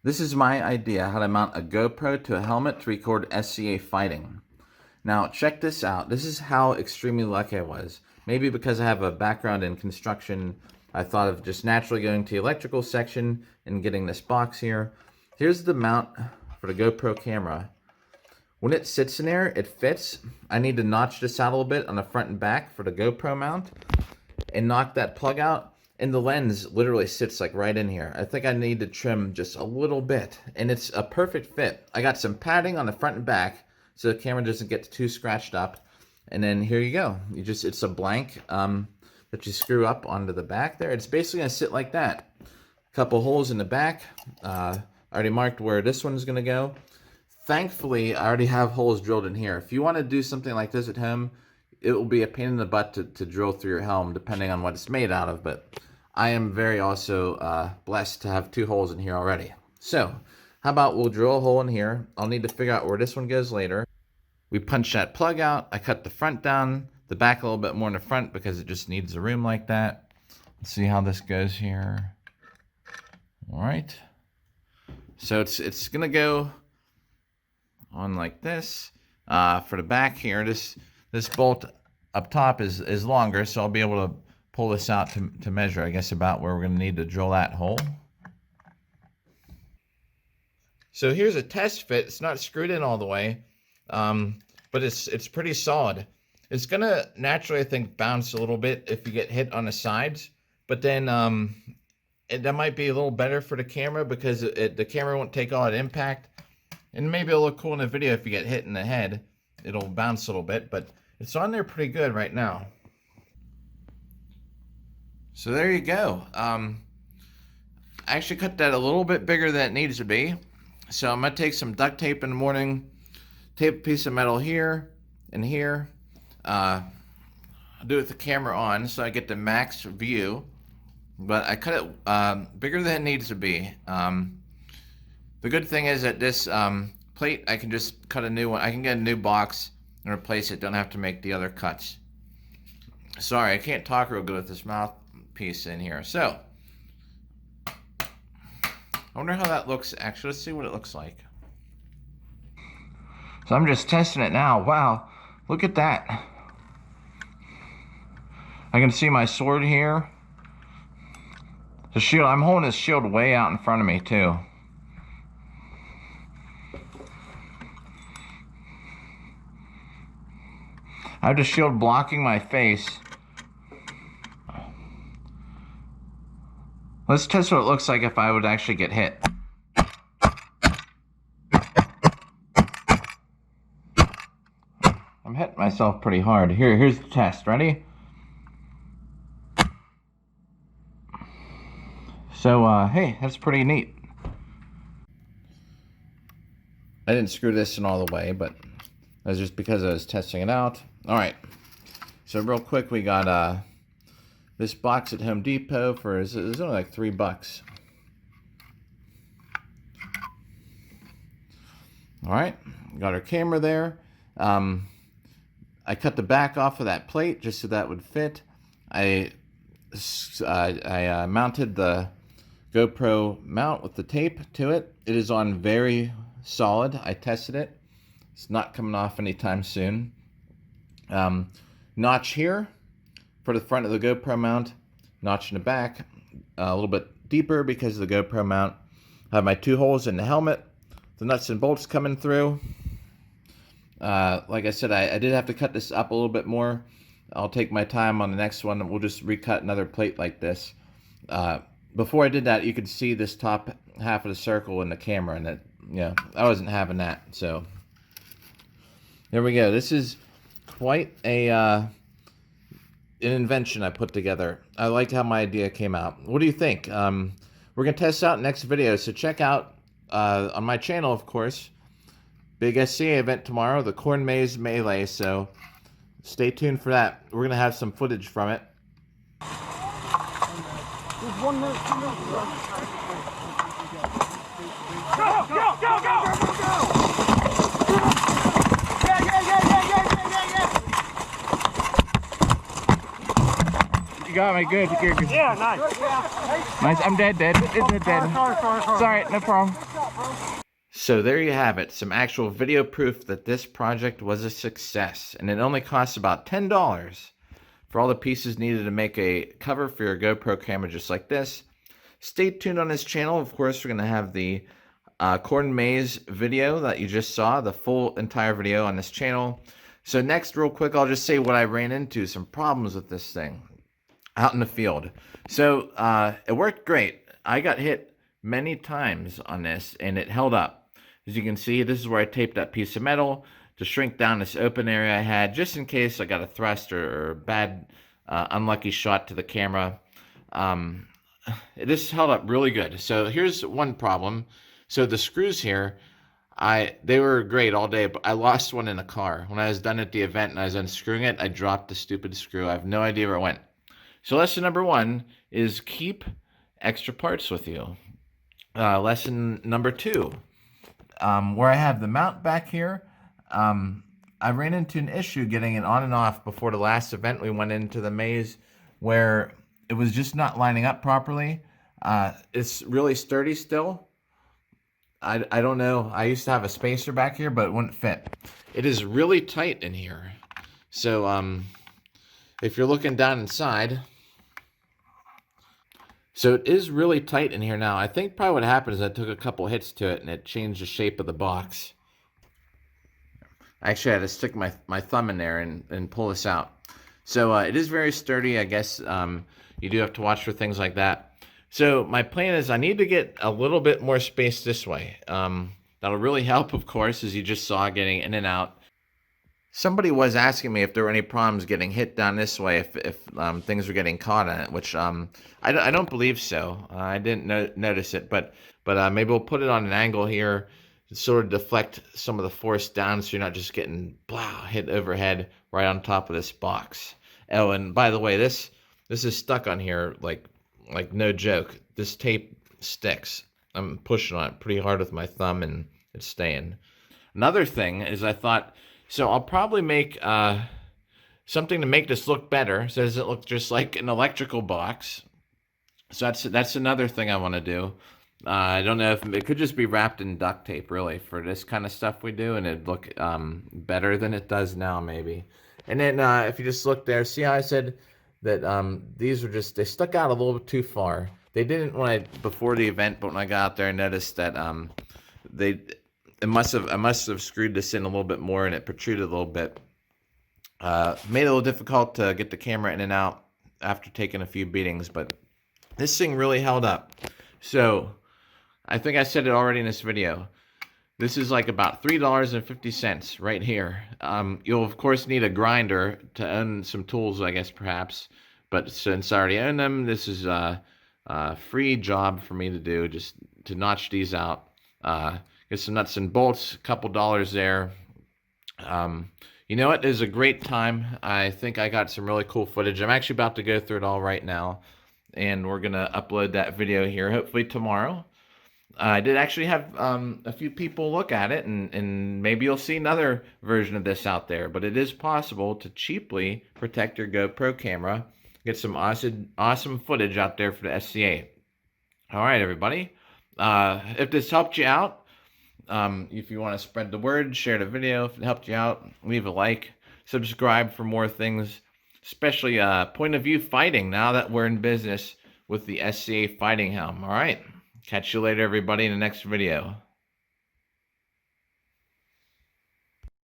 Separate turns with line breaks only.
This is my idea how to mount a GoPro to a helmet to record SCA fighting. Now check this out. This is how extremely lucky I was. Maybe because I have a background in construction, I thought of just naturally going to the electrical section and getting this box here. Here's the mount for the GoPro camera. When it sits in there, it fits. I need to notch this out a little bit on the front and back for the GoPro mount and knock that plug out. And the lens literally sits like right in here. I think I need to trim just a little bit, and it's a perfect fit. I got some padding on the front and back so the camera doesn't get too scratched up. And then here you go. It's a blank that you screw up onto the back there. It's basically gonna sit like that. A couple holes in the back. I already marked where this one's gonna go. Thankfully, I already have holes drilled in here. If you want to do something like this at home, it will be a pain in the butt to drill through your helm, depending on what it's made out of. But I am very also blessed to have 2 holes in here already. So, how about we'll drill a hole in here. I'll need to figure out where this one goes later. We punch that plug out. I cut the front down, the back a little bit more in the front because it just needs a room like that. Let's see how this goes here. All right. So it's gonna go on like this. For the back here, this bolt up top is longer, so I'll be able to pull this out to measure, I guess, about where we're going to need to drill that hole. So here's a test fit. It's not screwed in all the way, but it's pretty solid. It's going to naturally, I think, bounce a little bit if you get hit on the sides, but then that might be a little better for the camera because the camera won't take all that impact. And maybe it'll look cool in the video if you get hit in the head. It'll bounce a little bit, but it's on there pretty good right now. So there you go. I actually cut that a little bit bigger than it needs to be. So I'm going to take some duct tape in the morning, tape a piece of metal here and here. I'll do it with the camera on so I get the max view. But I cut it bigger than it needs to be. The good thing is that this plate, I can just cut a new one. I can get a new box and replace it. Don't have to make the other cuts. Sorry, I can't talk real good with this mouthpiece in here. So, I wonder how that looks actually. Let's see what it looks like. So I'm just testing it now. Wow, look at that. I can see my sword here. The shield, I'm holding this shield way out in front of me too. I have the shield blocking my face. Let's test what it looks like if I would actually get hit. I'm hitting myself pretty hard. Here's the test. Ready? So, hey, that's pretty neat. I didn't screw this in all the way, but that's just because I was testing it out. All right, so real quick, we got this box at Home Depot for it's only like $3. All right, got our camera there. I cut the back off of that plate just so that would fit. I mounted the GoPro mount with the tape to it. It is on very solid. I tested it. It's not coming off anytime soon. Notch here for the front of the GoPro mount, notch in the back, a little bit deeper because of the GoPro mount. I have my 2 holes in the helmet, the nuts and bolts coming through. Like I said, I did have to cut this up a little bit more. I'll take my time on the next one, and we'll just recut another plate like this. Before I did that, you could see this top half of the circle in the camera, and that, yeah, I wasn't having that. So there we go. This is quite an invention I put together. I liked how my idea came out. What do you think? We're going to test out next video, so check out on my channel, of course. Big SCA event tomorrow, the Corn Maze Melee, so stay tuned for that. We're going to have some footage from it.
There's 1 minute, 2 minutes. Go, go, go, go, go, go!
You got me good.
Yeah, nice.
Nice. I'm dead. It's dead.
Sorry.
Sorry, no problem.
GoPro.
So there you have it, some actual video proof that this project was a success, and it only costs about $10 for all the pieces needed to make a cover for your GoPro camera just like this. Stay tuned on this channel. Of course, we're going to have the corn maze video that you just saw, the full entire video on this channel. So next, real quick, I'll just say what I ran into, some problems with this thing out in the field. So it worked great. I got hit many times on this, and it held up. As you can see, this is where I taped that piece of metal to shrink down this open area I had, just in case I got a thrust or bad, unlucky shot to the camera. This held up really good. So here's one problem. So the screws here, they were great all day, but I lost one in a car. When I was done at the event and I was unscrewing it, I dropped the stupid screw. I have no idea where it went. So lesson number 1 is keep extra parts with you. Lesson number 2. Where I have the mount back here, I ran into an issue getting it on and off before the last event. We went into the maze where it was just not lining up properly. It's really sturdy still. I don't know. I used to have a spacer back here, but it wouldn't fit. It is really tight in here. So if you're looking down inside, so it is really tight in here now. I think probably what happened is I took a couple hits to it and it changed the shape of the box. Actually, I had to stick my thumb in there and pull this out. So it is very sturdy. I guess you do have to watch for things like that. So my plan is I need to get a little bit more space this way. That'll really help, of course, as you just saw, getting in and out. Somebody was asking me if there were any problems getting hit down this way, if things were getting caught in it, which I don't believe so. I didn't notice it, but maybe we'll put it on an angle here to sort of deflect some of the force down, so you're not just getting hit overhead right on top of this box. Oh, and by the way, this is stuck on here like no joke. This tape sticks. I'm pushing on it pretty hard with my thumb, and it's staying. Another thing is I thought, so I'll probably make something to make this look better, so it doesn't look just like an electrical box. So that's another thing I want to do. I don't know if it could just be wrapped in duct tape, really, for this kind of stuff we do, and it'd look better than it does now, maybe. And then if you just look there, see how I said that these were they stuck out a little bit too far. They didn't before the event, but when I got out there, I noticed that I must have screwed this in a little bit more, and it protruded a little bit. Made it a little difficult to get the camera in and out after taking a few beatings, but this thing really held up. So I think I said it already in this video. This is like about $3.50 right here. You'll of course need a grinder to own some tools, I guess, perhaps. But since I already own them, this is a free job for me to do, just to notch these out. Get some nuts and bolts, a couple dollars there. You know what? It is a great time. I think I got some really cool footage. I'm actually about to go through it all right now, and we're going to upload that video here, hopefully tomorrow. I did actually have a few people look at it, and maybe you'll see another version of this out there. But it is possible to cheaply protect your GoPro camera, get some awesome footage out there for the SCA. All right, everybody. If this helped you out, if you want to spread the word, share the video. If it helped you out, leave a like, subscribe for more things, especially point of view fighting now that we're in business with the SCA fighting helm. All right. Catch you later, everybody, in the next video.